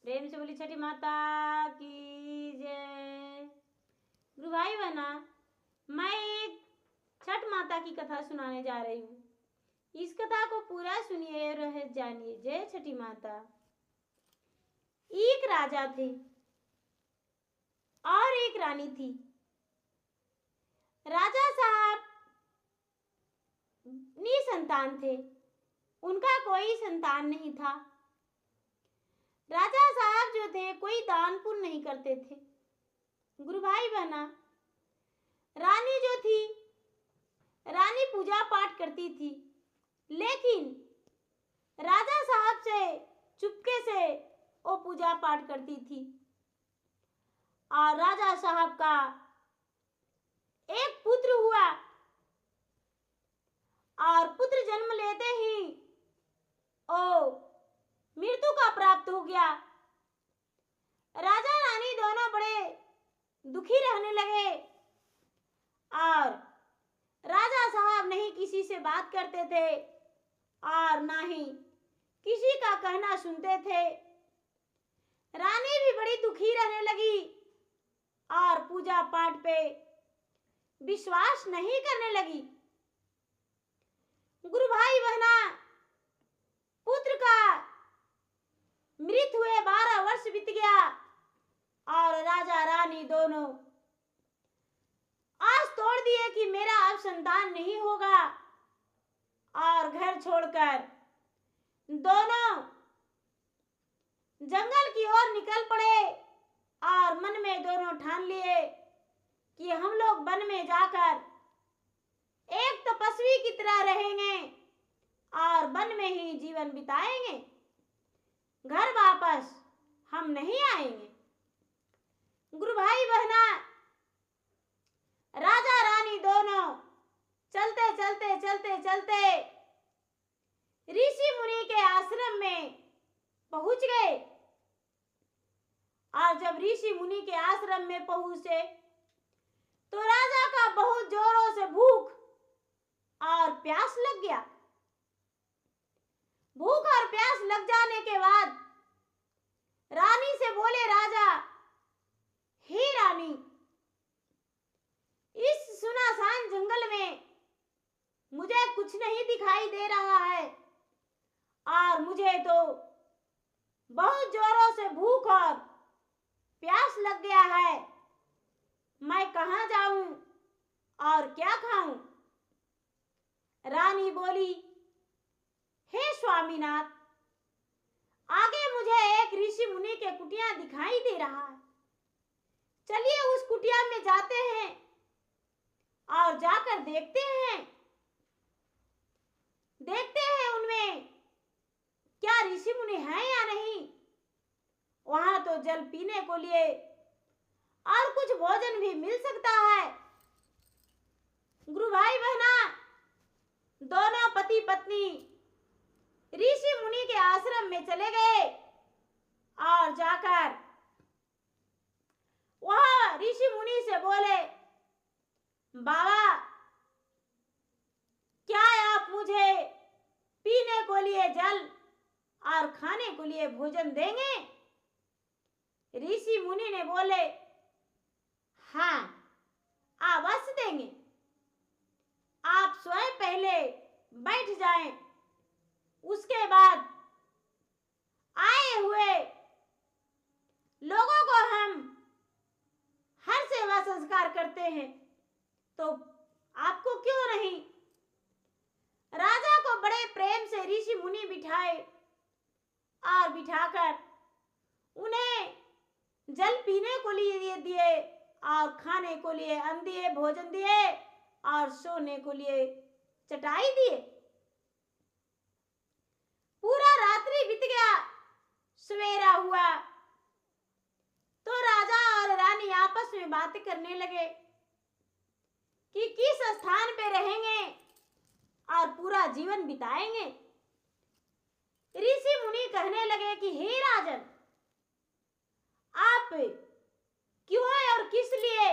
प्रेम से बोली छठी माता की जय। गुरु भाई बहना, मैं एक छठ माता की कथा सुनाने जा रही हूँ। इस कथा को पूरा सुनिए और जानिए। जय छठी माता। एक राजा थे और एक रानी थी। राजा साहब निसंतान थे, उनका कोई संतान नहीं था। राजा साहब जो थे कोई दान पुण्य नहीं करते थे। गुरु भाई बहना, रानी जो थी, रानी पूजा पाठ करती थी, लेकिन राजा साहब से चुपके से वो पूजा पाठ करती थी। और राजा साहब का एक पुत्र हुआ और पुत्र जन्म लेते ही ओ मृत्यु का प्राप्त हो गया। राजा रानी दोनों बड़े दुखी रहने लगे और राजा साहब नहीं किसी से बात करते थे और ना ही किसी का कहना सुनते थे। रानी भी बड़ी दुखी रहने लगी और पूजा पाठ पे विश्वास नहीं करने लगी। गुरु भाई बहना, पुत्र का मृत्यु हुए 12 वर्ष बीत गया और राजा रानी दोनों आस तोड़ दिए कि मेरा अब संतान नहीं होगा और घर छोड़कर दोनों जंगल की ओर निकल पड़े और मन में दोनों ठान लिए कि हम लोग वन में जाकर एक तपस्वी की तरह रहेंगे और वन में ही जीवन बिताएंगे, घर वापस हम नहीं आएंगे। गुरु भाई बहना, राजा रानी दोनों चलते चलते चलते चलते ऋषि मुनि के आश्रम में पहुंच गए। और जब ऋषि मुनि के आश्रम में पहुंचे तो राजा का बहुत जोरों से भूख और प्यास लग गया। भूख और प्यास लग जाने के बाद रानी से बोले राजा, हे रानी, इस सुनसान जंगल में मुझे कुछ नहीं दिखाई दे रहा है और मुझे तो बहुत जोरों से भूख और प्यास लग गया है। मैं कहाँ जाऊं और क्या खाऊं? रानी बोली, हे स्वामीनाथ, आगे मुझे एक ऋषि मुनि के कुटिया दिखाई दे रहा है। चलिए उस कुटिया में जाते हैं और जाकर देखते हैं उनमें क्या ऋषि मुनि हैं या नहीं। वहां तो जल पीने को लिए और कुछ भोजन भी मिल सकता है। गुरु भाई बहना, दोनों पति पत्नी ऋषि मुनि के आश्रम में चले गए और जाकर वह ऋषि मुनि से बोले, बाबा, क्या आप मुझे पीने को लिए जल और खाने को लिए भोजन देंगे? ऋषि मुनि ने बोले, हाँ, अवश्य देंगे। आप स्वयं पहले बैठ जाएं, उसके बाद आए हुए लोगों को हम हर सेवा संस्कार करते हैं, तो आपको क्यों नहीं। राजा को बड़े प्रेम से ऋषि मुनि बिठाए और बिठाकर उन्हें जल पीने को लिए दिए और खाने को लिए अन्न दिए, भोजन दिए और सोने को लिए चटाई दिए। पूरा रात्रि बीत गया, सवेरा हुआ तो राजा और रानी आपस में बातें करने लगे कि किस स्थान पे रहेंगे और पूरा जीवन बिताएंगे। ऋषि मुनि कहने लगे कि हे राजन, आप क्यों और किस लिए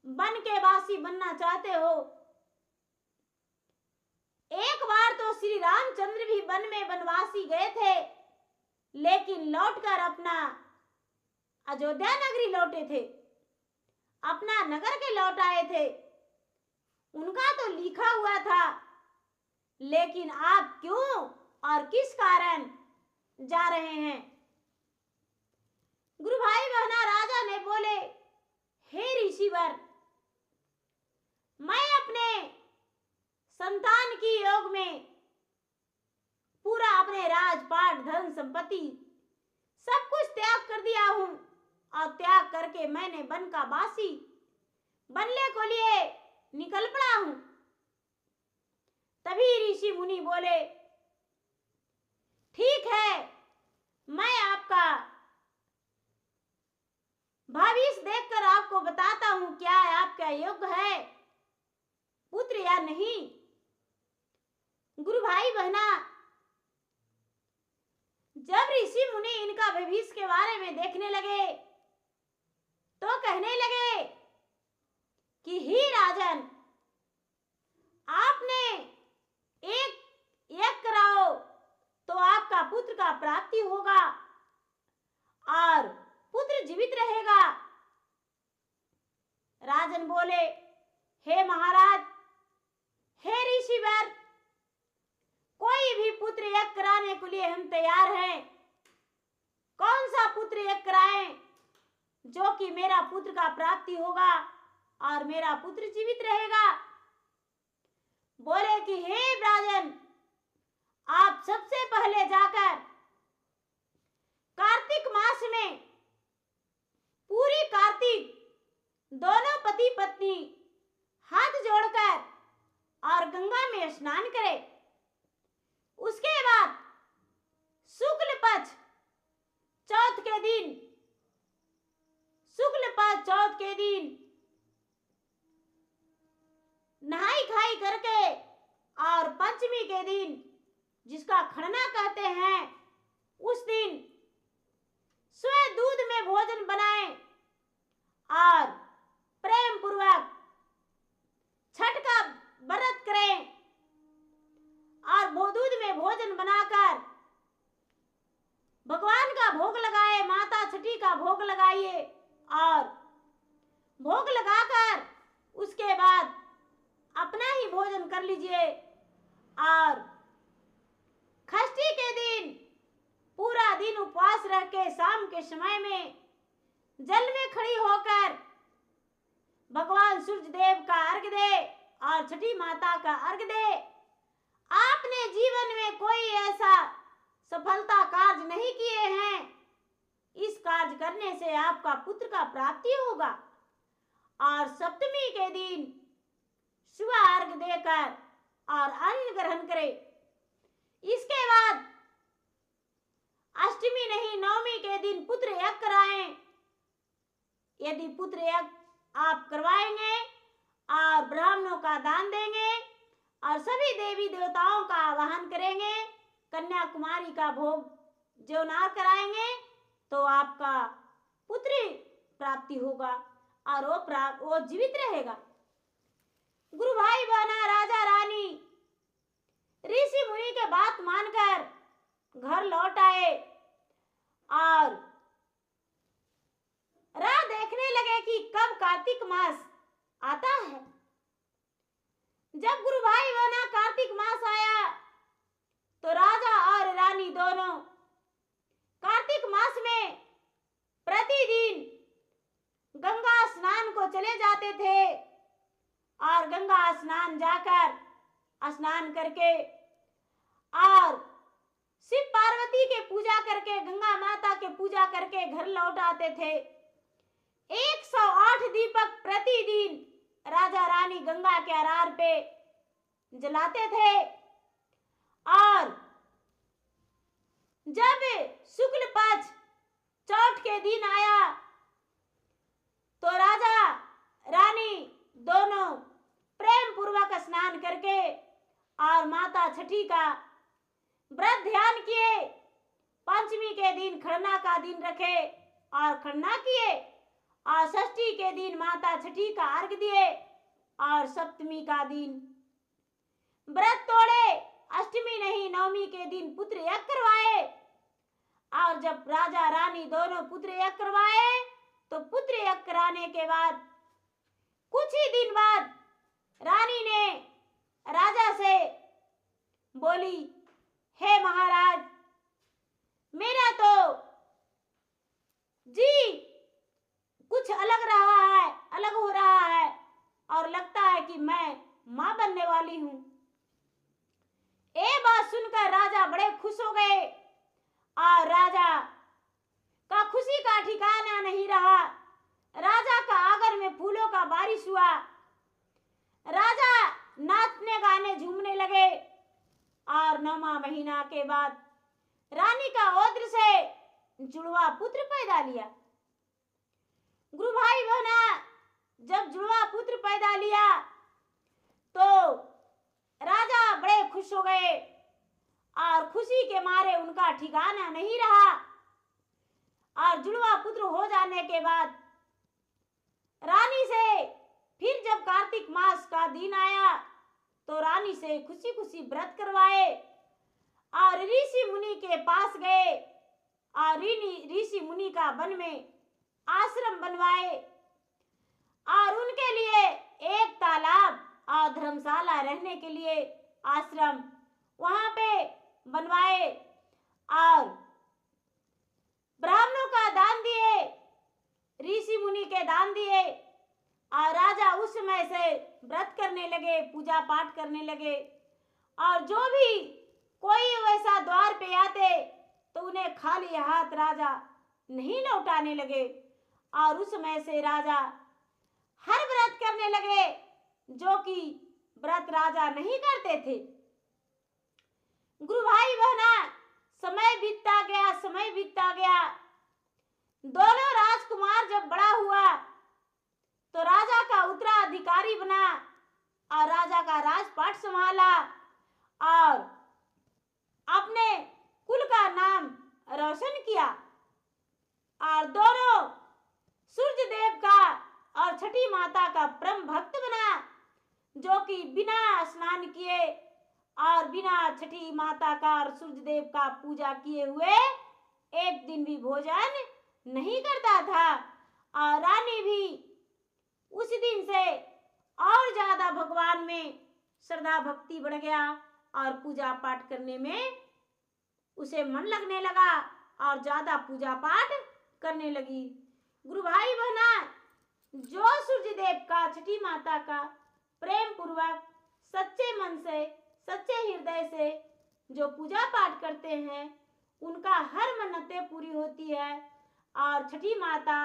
वन के वासी बनना चाहते हो? एक बार तो श्री रामचंद्र भी वन में वनवासी गए थे, लेकिन लेकिन लौटकर अपना अयोध्या नगरी लौटे थे, अपना नगर के लौट आए थे। उनका तो लिखा हुआ था, लेकिन आप क्यों और किस कारण जा रहे हैं? गुरु भाई बहना राजा ने बोले, हे ऋषिवर, मैं अपने संतान की योग में पूरा अपने राजपाट धन संपत्ति सब कुछ त्याग कर दिया हूं, और त्याग करके मैंने वन का वासी बनने को लिए निकल पड़ा हूं। तभी ऋषि मुनि बोले, ठीक है, मैं आपका भविष्य देखकर आपको बताता हूं, क्या आपका योग्य है पुत्र या नहीं। गुरु भाई बहना, जब ऋषि मुनि इनका भविष्य के बारे में देखने लगे तो कहने लगे कि ही राजन, आपने एक यज्ञ कराओ तो आपका पुत्र का प्राप्ति होगा और पुत्र जीवित रहेगा। राजन बोले, हे महाराज, हे ऋषिवर, कोई भी पुत्र यज्ञ कराने के लिए हम तैयार हैं। कौन सा पुत्र यज्ञ कराएं जो कि मेरा पुत्र का प्राप्ति होगा और मेरा पुत्र जीवित रहेगा। बोले कि हे राजन, आप सबसे पहले जाकर कार्तिक मास में पूरी कार्तिक दोनों पति पत्नी हाथ जोड़कर और गंगा में स्नान करें। उसके बाद शुक्ल पक्ष चौथ के दिन, शुक्ल पक्ष चौथ के दिन नहाई खाई करके और पंचमी के दिन, जिसका खरना कहते हैं, उस दिन स्वयं दूध में भोजन बनाएं और प्रेम पूर्वक छठ का व्रत करें और दूध में भोजन बनाकर भगवान का भोग लगाए, माता छठी का भोग लगाइए और भोग लगाकर उसके बाद अपना ही भोजन कर लीजिए। और षष्ठी के दिन पूरा दिन उपवास रह के शाम के समय में जल में खड़ी होकर भगवान सूर्य देव का अर्घ्य दे और छठी माता का अर्घ्य दे। आपने जीवन में कोई ऐसा सफलता कार्य नहीं किए हैं, इस कार्य करने से आपका पुत्र का प्राप्ति होगा। और सप्तमी के दिन सुबह अर्घ्य देकर और अन्न ग्रहण करें। इसके बाद अष्टमी नहीं, नवमी के दिन पुत्र यज्ञ कराएं। यदि पुत्र यज्ञ आप करवाएंगे और ब्राह्मणों का दान देंगे और सभी देवी देवताओं का आवाहन करेंगे, कन्याकुमारी का भोग जौनार कराएंगे, तो आपका पुत्र प्राप्ति होगा और वो जीवित रहेगा। गुरु भाई बहना राजा रानी ऋषि मुनि के बात मानकर घर लौट आए और राह देखने लगे कि कब कार्तिक मास आता है। जब गुरु भाई बहना कार्तिक मास आया तो राजा और रानी दोनों कार्तिक मास में प्रतिदिन गंगा स्नान को चले जाते थे और गंगा स्नान जाकर स्नान करके और शिव पार्वती के पूजा करके, गंगा माता के पूजा करके घर लौट आते थे। 108 दीपक प्रतिदिन राजा रानी गंगा के अरार पे जलाते थे। और जब शुक्ल पक्ष चौथ के दिन आया तो राजा रानी दोनों प्रेम पूर्वक स्नान करके और माता छठी का व्रत ध्यान किए। पंचमी के दिन खरना का दिन रखे और खरना किए और षष्ठी के दिन माता छठी का अर्घ दिए और सप्तमी का दिन व्रत तोड़े। अष्टमी नहीं, नवमी के दिन पुत्र यज्ञ करवाए और जब राजा रानी दोनों पुत्र यज्ञ करवाए तो पुत्र यज्ञ कराने के बाद कुछ ही दिन बाद रानी ने राजा से बोली, हे महाराज, मेरा तो जी कुछ अलग हो रहा है और लगता है कि मैं मां बनने वाली हूं। ये बात सुनकर राजा बड़े खुश हो गए और राजा का खुशी का ठिकाना नहीं रहा। राजा का आंगन में फूलों का बारिश हुआ। राजा नाचने गाने झूमने लगे और 9वां महीना के बाद रानी का औद्र से जुड़वा पुत्र पैदा लिया। गुरु भाई बहना, जब जुड़वा पुत्र पैदा लिया तो राजा बड़े खुश हो गए और खुशी के मारे उनका ठिकाना नहीं रहा। और जुड़वा पुत्र हो जाने के बाद रानी से फिर जब कार्तिक मास का दिन आया तो रानी से खुशी खुशी व्रत करवाए और ऋषि मुनि के पास गए और ऋषि मुनि का वन में आश्रम बनवाए और उनके लिए एक तालाब और धर्मशाला रहने के लिए आश्रम वहां पे बनवाए और ब्राह्मणों का दान दिए, ऋषि मुनि के दान दिए और राजा उस समय से व्रत करने लगे, पूजा पाठ करने लगे। और जो भी कोई वैसा द्वार पे आते तो उन्हें खाली हाथ राजा नहीं लौटाने लगे। और उस समय से राजा हर व्रत करने लगे जो कि व्रत राजा नहीं करते थे। गुरु भाई बहना, समय बीतता गया। दोनों राजकुमार जब बड़ा हुआ तो राजा का उत्तराधिकारी बना और राजा का राजपाट संभाला और अपने कुल का नाम रोशन किया। और दोनों सूर्य देव का और छठी माता का परम भक्त बना, जो कि बिना स्नान किए और बिना छठी माता का और सूर्य देव का पूजा किए हुए एक दिन भी भोजन नहीं करता था। और रानी भी उस दिन से और ज्यादा भगवान में श्रद्धा भक्ति बढ़ गया और पूजा पाठ करने में उसे मन लगने लगा और ज्यादा पूजा पाठ करने लगी। गुरु भाई बहना, जो सूर्य देव का छठी माता का प्रेम पूर्वक सच्चे मन से सच्चे हृदय से जो पूजा पाठ करते हैं उनका हर मन्नतें पूरी होती है और छठी माता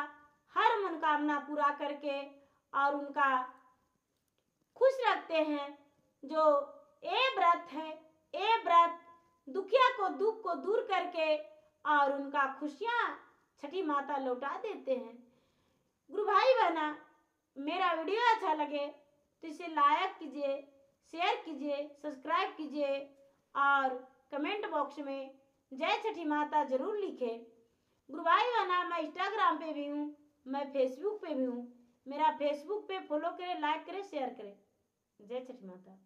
हर मनोकामना पूरा करके और उनका खुश रखते हैं। जो ये व्रत है, ये व्रत दुखिया को दुख को दूर करके और उनका खुशियां छठी माता लौटा देते हैं। गुरु भाई बहना, मेरा वीडियो अच्छा लगे तो इसे लाइक कीजिए, शेयर कीजिए, सब्सक्राइब कीजिए और कमेंट बॉक्स में जय छठी माता जरूर लिखें। गुरु भाई बहना, मैं इंस्टाग्राम पे भी हूँ, मैं फेसबुक पे भी हूँ। मेरा फेसबुक पे फॉलो करें, लाइक करें, शेयर करें। जय छठी माता।